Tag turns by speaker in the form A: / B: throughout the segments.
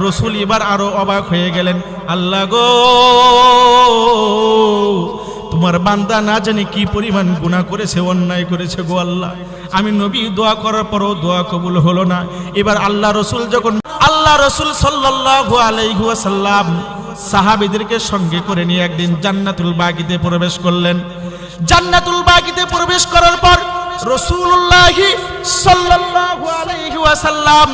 A: রসুল এবার আরো অবাক হয়ে গেলেন, আল্লাহ গো, তোমার বান্দা না জানি কি পরিমাণ গুনাহ করেছে, অন্যায় করেছে গো আল্লাহ। আমি নবী দোয়া করার পরও দোয়া কবুল হলো না। এবার আল্লাহ রসুল সাল্লাল্লাহু আলাইহি ওয়াসাল্লাম সাহাবীদেরকে সঙ্গে করে নিয়ে একদিন জান্নাতুল বাকিতে প্রবেশ করলেন। জান্নাতুল বাকিতে প্রবেশ করার পর রাসূলুল্লাহ সাল্লাল্লাহু আলাইহি ওয়াসাল্লাম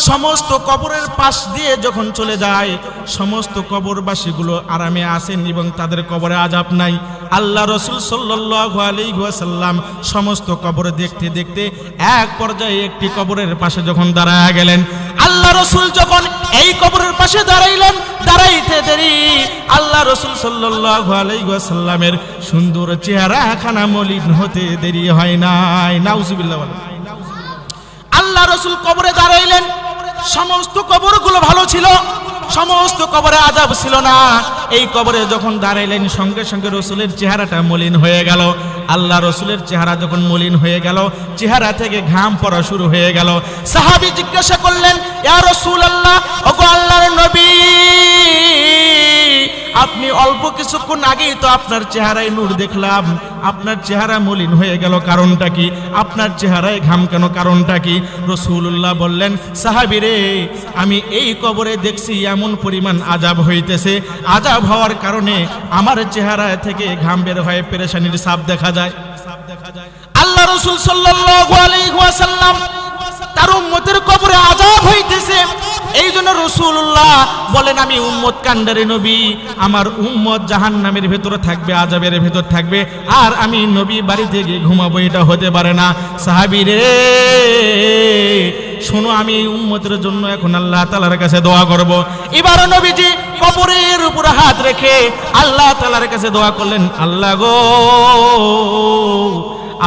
A: সমস্ত কবরের পাশ দিয়ে যখন চলে যায়, সমস্ত কবরবাসীগুলো আরামে আছেন এবং তাদের কবরে আযাব নাই। আল্লাহ রাসূল সাল্লাল্লাহু আলাইহি ওয়াসাল্লাম সমস্ত কবর দেখতে দেখতে এক পর্যায়ে একটি কবরের পাশে যখন দাঁড়ায় গেলেন, আল্লাহ রাসূল যখন এই কবরের পাশে দাঁড়াইলেন, দাঁড়াইতে দেরি আল্লাহ রাসূল সাল্লাল্লাহু আলাইহি ওয়াসাল্লামের সুন্দর চেহারাখানা মলিন হতে দেরি হয় নাই। নাউজুবিল্লাহ। আল্লাহ রাসূল কবরে দাঁড়াইলেন, সমস্ত কবরগুলো ভালো ছিল, সমস্ত কবরে আযাব ছিল না। এই কবরে যখন দাঁড়াইলেন সঙ্গে সঙ্গে রসুলের চেহারাটা মলিন হয়ে গেল। আল্লাহ রসুলের চেহারা যখন মলিন হয়ে গেল, চেহারা থেকে ঘাম পড়া শুরু হয়ে গেল। সাহাবী জিজ্ঞাসা করলেন, ইয়া রাসূলুল্লাহ, ওগো আল্লাহর নবী, আপনি অল্প কিছুক্ষণ আগেই তো আপনার চেহারায় নূর দেখলাম, আপনার চেহারা মলিন হয়ে গেল, কারণটা কি? আপনার চেহারায় ঘাম কেন, কারণটা কি? রাসূলুল্লাহ বললেন, সাহাবী রে, আমি এই কবরে দেখছি এমন পরিমাণ আযাব হইতেছে, আযাব হওয়ার কারণে আমার চেহারা থেকে ঘাম বের হয়ে পেরেশানির ছাপ দেখা যায়। আল্লাহ রাসূল সাল্লাল্লাহু আলাইহি ওয়াসাল্লাম তার উম্মতের কবরে আযাব হইতেছে, এই জন্য রাসূলুল্লাহ বলেন, আমি উম্মত কান্ডারি নবী, আমার উম্মত জাহান্নামের ভেতরে থাকবে, আযাবের ভেতর থাকবে, আর আমি নবী বাড়িতে গিয়ে ঘুমাবো, এটা হতে পারে না। সাহাবী রে, শোনো, আমি এই উম্মতের জন্য এখন আল্লাহ তাআলার কাছে দোয়া করব। এবার নবীজি কবরের উপর হাত রেখে আল্লাহ তাআলার কাছে দোয়া করলেন, আল্লাহ গো,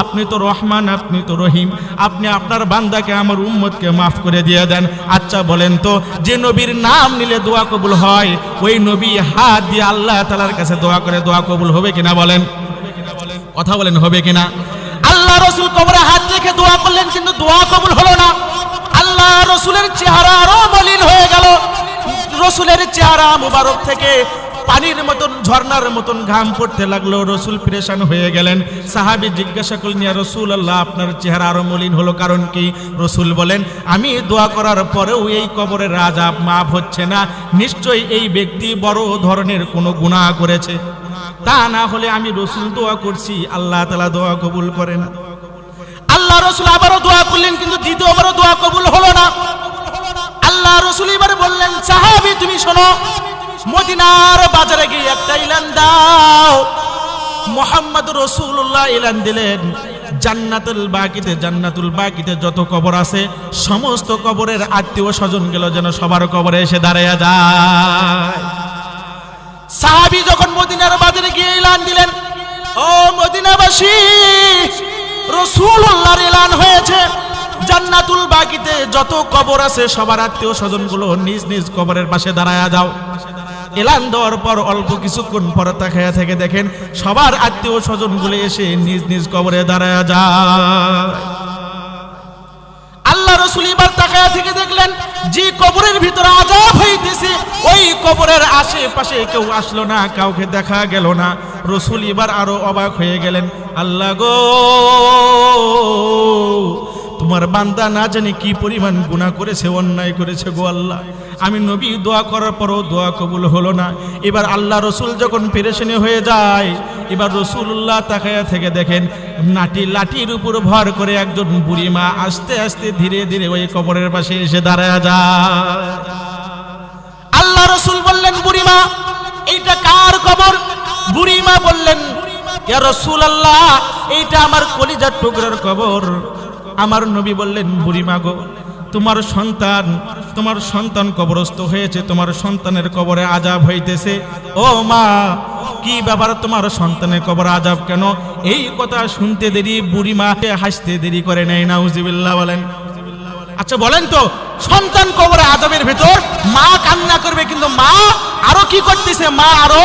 A: আপনি তো রহমান, আপনি তো রহিম, আপনি আপনার বান্দাকে, আমার উম্মতকে মাফ করে দিয়ে দেন। আচ্ছা বলেন তো, যে নবীর নাম নিলে দোয়া কবুল হয়, ওই নবী হাত দিয়ে আল্লাহ তাআলার কাছে দোয়া করে, দোয়া কবুল হবে কিনা বলেন? কথা বলেন, হবে কিনা? আল্লাহ রাসূল কবরে হাত রেখে দোয়া করলেন, কিন্তু দোয়া কবুল হলো না। আল্লাহ রাসূলের চেহারা আরো মলিন হয়ে গেল। রাসূলের চেহারা মুবারক থেকে পানির মতন, ঝর্ণার মতন ঘাম পড়তে লাগলো। রাসূল পেরেশান হয়ে গেলেন। সাহাবী জিজ্ঞাসা করলেন, ইয়া রাসূলুল্লাহ, আপনার চেহারা আরো মলিন হলো, কারণ কি? রাসূল বলেন, আমি দোয়া করার পরেও এই কবরের আযাব মাফ হচ্ছে না, নিশ্চয়ই এই ব্যক্তি বড় ধরনের কোনো গুনাহ করেছে, তা না হলে আমি রাসূল দোয়া করছি, আল্লাহ তাআলা দোয়া কবুল করে না। আল্লাহ রাসূল আবারও দোয়া করলেন, কিন্তু দ্বিতীয়বারও দোয়া কবুল হলো না। আল্লাহ রাসূল এবার বললেন, সাহাবী তুমি শোনো, মদিনার বাজারে গিয়ে একটা এলান দাও। মুহাম্মদুর রাসূলুল্লাহ এলান দিলেন, জান্নাতুল বাকিতে যত কবর আছে, সমস্ত কবরের আত্মীয় স্বজন গেল যেন সবার কবরে এসে দাঁড়ায়া যায়। সাহাবী যখন মদিনার বাজারে গিয়ে এলান দিলেন, ও মদিনাবাসী, রাসূলুল্লাহর এলান হয়েছে, জান্নাতুল বাকিতে যত কবর আছে সবার আত্মীয় স্বজনগুলো নিজ নিজ কবরের পাশে দাঁড়ায়া যাও। এলান দেওয়ার পর অল্প কিছুক্ষণ পর তাকায়া থেকে দেখেন সবার আত্মীয় স্বজনগুলো এসে নিজ নিজ কবরে দাঁড়ায়া যায়। আল্লাহ রাসূল এবার তাকায়া থেকে দেখলেন যে কবরের ভিতরে আযাব হইতেছে, ওই কবরের আশেপাশে কেউ আসলো না, কাউকে দেখা গেল না। রাসূল এবার আরো অবাক হয়ে গেলেন, আল্লাহ গো, তোমার বান্দা না জানি কি পরিমাণ গুনাহ করেছে, অন্যায় করেছে গো আল্লাহ। আমি নবী দোয়া করার পরও দোয়া কবুল হলো না। এবার আল্লাহ রসুল যখন পেরেশানি হয়ে যায়, এবার রাসূলুল্লাহ তাকায়া থেকে দেখেন লাঠির উপর ভর করে একজন বুড়ি মা আস্তে আস্তে ধীরে ধীরে ওই কবরের পাশে এসে দাঁড়ায় যায়। আল্লাহ রসুল বললেন, বুড়ি মা, এইটা কার কবর? বুড়ি মা বললেন, ইয়া রাসূলুল্লাহ, এইটা আমার কলিজার টুকরার কবর। আমার নবী বললেন, বুড়ি মা গো, তোমার সন্তান কবরস্থ হয়েছে, তোমার সন্তানের কবরে আযাব হইতেছে। ও মা, কি ব্যাপার, তোমার সন্তানের কবরে আযাব কেন? এই কথা শুনতে দেরি বুড়ি মা হাসতে দেরি করে নাই। নাউজুবিল্লাহ বলেন। আচ্ছা বলেন তো, সন্তান কবরে আযাবের ভেতর মা কান্না করবে, কিন্তু মা আরো কি করতেছে? মা আরো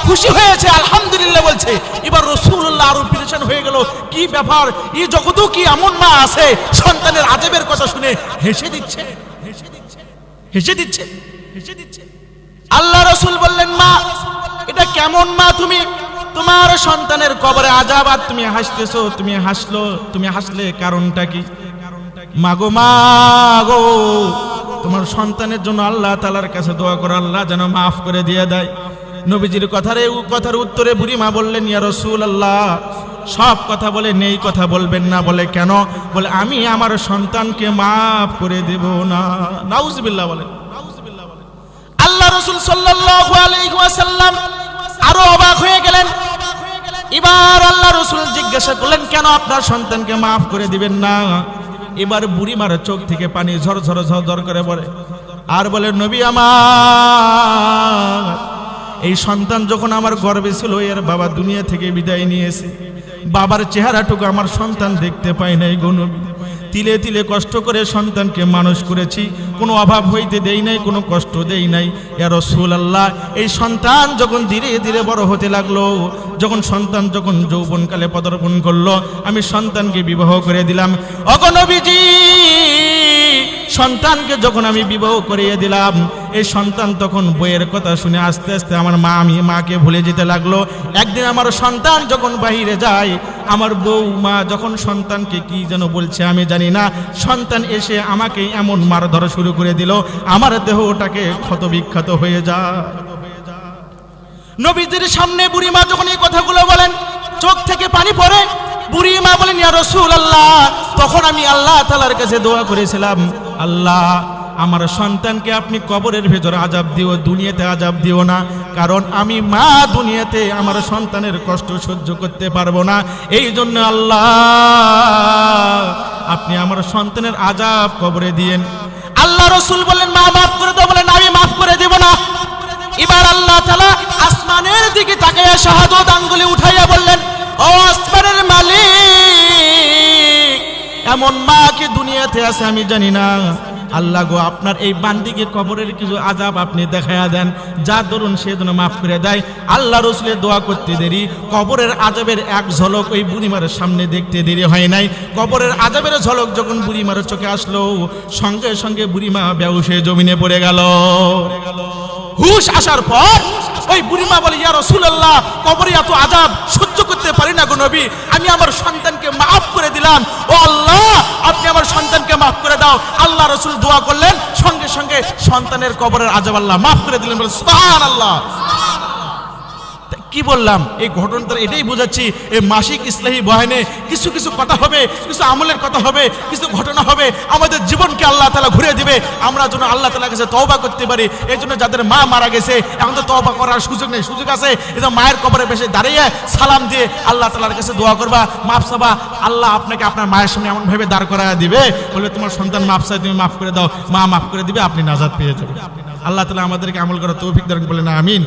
A: খুশি হয়েছে, আলহামদুলিল্লাহ বলছে। এবার রাসূলুল্লাহ আরো পেরেশান হয়ে গেল, কি ব্যাপার, এই জগতেও কি এমন মা আছে সন্তানের আযাবের কথা শুনে হেসে দিচ্ছে? হেসে দিচ্ছে। আল্লাহ রাসূল বললেন, মা এটা কেমন মা, তুমি তোমার সন্তানের কবরে আযাব আর তুমি হাসতেছো, তুমি হাসলে কারণটা কি? মাগো মাগো, তোমার সন্তানের জন্য আল্লাহ তাআলার কাছে দোয়া করো, আল্লাহ যেন মাফ করে দিয়ে দেয়। নবীজির কথার উত্তরে বুড়ি মা বললেন, ইয়া রাসূলুল্লাহ, সব কথা বলে নেই কথা বলবেন না। বলে কেন? বলে আমি আমার সন্তানকে মাফ করে দেব না। নাউজুবিল্লাহ বলেন। আল্লাহ রাসূল সাল্লাল্লাহু আলাইহি ওয়াসাল্লাম আরো অবাক হয়ে গেলেন। এবার আল্লাহ রাসূল জিজ্ঞাসা করলেন, কেন আপনার সন্তানকে মাফ করে দিবেন না? এবার বুড়িমার চোখ থেকে পানি ঝরঝর করে পড়ে আর বলে, নবী আমার, এই সন্তান যখন আমার গর্ভে ছিল এর বাবা দুনিয়া থেকে বিদায় নিয়েছে। বাবার চেহারাটুকু আমার সন্তান দেখতে পায় নাই গো নবী। তিলে তিলে কষ্ট করে সন্তানকে মানুষ করেছি, কোনো অভাব হইতে দেই নাই, কোনো কষ্ট দেই নাই। ইয়া রাসূলুল্লাহ, এই সন্তান যখন ধীরে ধীরে বড় হতে লাগলো, সন্তান যখন যৌবনকালে পদার্পণ করলো, আমি সন্তানকে বিবাহ করে দিলাম। ওগো নবীজি, সন্তানকে যখন আমি বিবাহ করিয়ে দিলাম, এই সন্তান তখন বইয়ের কথা শুনে আস্তে আস্তে আমার মাকে ভুলে যেতে লাগলো। একদিন আমার সন্তান যখন বাইরে যায়, আমার মা যখন সন্তানকে কি যেন বলছে আমি জানি না, সন্তান এসে আমাকে এমন মারধর শুরু করে দিল, আমার দেহটাকে ক্ষতবিক্ষত হয়ে যায়। নবীজির সামনে বুড়িমা যখন এই কথাগুলো বলেন, চোখ থেকে পানি পড়ে। বুড়িমা বলেন, ইয়া রাসূলুল্লাহ, তখন আমি আল্লাহ তাআলার কাছে দোয়া করেছিলাম, আল্লাহ আমার সন্তানকে আপনি কবরের ভেতর আযাব দিও, দুনিয়াতে আযাব দিও না, কারণ আমি মা দুনিয়াতে আমার সন্তানের কষ্ট সহ্য করতে পারবো না। এই জন্য আল্লাহ আপনি আমার সন্তানের আযাব কবরে দিয়েন। আল্লাহ রাসূল বললেন, মা মাফ করে দাও। বলেন, আমি মাফ করে দেব না। এবার আল্লাহ তাআলা আসমানের দিকে তাকিয়ে শাহাদাত আঙ্গুলি উঠাইয়া বললেন, ও আসমানের মালিক, এমন মা কি দুনিয়াতে আছে আমি জানি না। আল্লাহ গো, আপনার এই বান্দিকে কবরের কিছু আযাব আপনি দেখায়া দেন, যা দরুন সে যেন মাফ করে দেয়। আল্লাহ রাসূলের দোয়া করতে দেরি, কবরের আযাবের এক ঝলক ওই বুড়িমার সামনে দেখতে দেরি হয় নাই। কবরের আযাবের ঝলক যখন বুড়িমার চোখে আসলো, সঙ্গে সঙ্গে বুড়িমা বেহুশ হয়ে জমিনে পড়ে গেল। হুশ আসার পর ওই বুড়িমা বলে, ইয়া রাসূলুল্লাহ, কবরে এত আযাব সহ্য করতে পারি না গো নবী, আমি আমার সন্তানকে মাফ করে দিলাম। ও আল্লাহ, আপনি আমার সন্তানকে মাফ করে দাও। আল্লাহ রাসূল দোয়া করলেন, সঙ্গে সঙ্গে সন্তানের কবরের আযাব আল্লাহ মাফ করে দিলেন। বলে সুবহানাল্লাহ। কি বললাম? এই ঘটনাটা এটাই বোঝাচ্ছি, এই মাসিক ইসলাহি বয়ানে কিছু কিছু কথা হবে, কিছু আমলের কথা হবে, কিছু ঘটনা হবে, আমাদের জীবনকে আল্লাহ তাআলা ঘুরে দিবে। আমরা যেন আল্লাহ তাআলার কাছে তওবা করতে পারি। এই জন্য যাদের মা মারা গেছে, এখন তো তওবা করার সুযোগ নেই, সুযোগ আছে। এই যে মায়ের কবরে বসে দাঁড়িয়ে সালাম দিয়ে আল্লাহ তাআলার কাছে দোয়া করবা, মাফ চাবা। আল্লাহ আপনাকে আপনার মায়ের সামনে এমন ভাবে দাঁড় করায় দিবে, বলে তোমার সন্তান মাফ চায়, তুমি মাফ করে দাও, মা মাফ করে দিবে, আপনি নাজাত পেয়ে যাবেন। আল্লাহ তাআলা আমাদেরকে আমল করার তৌফিক দান করেন, আমিন।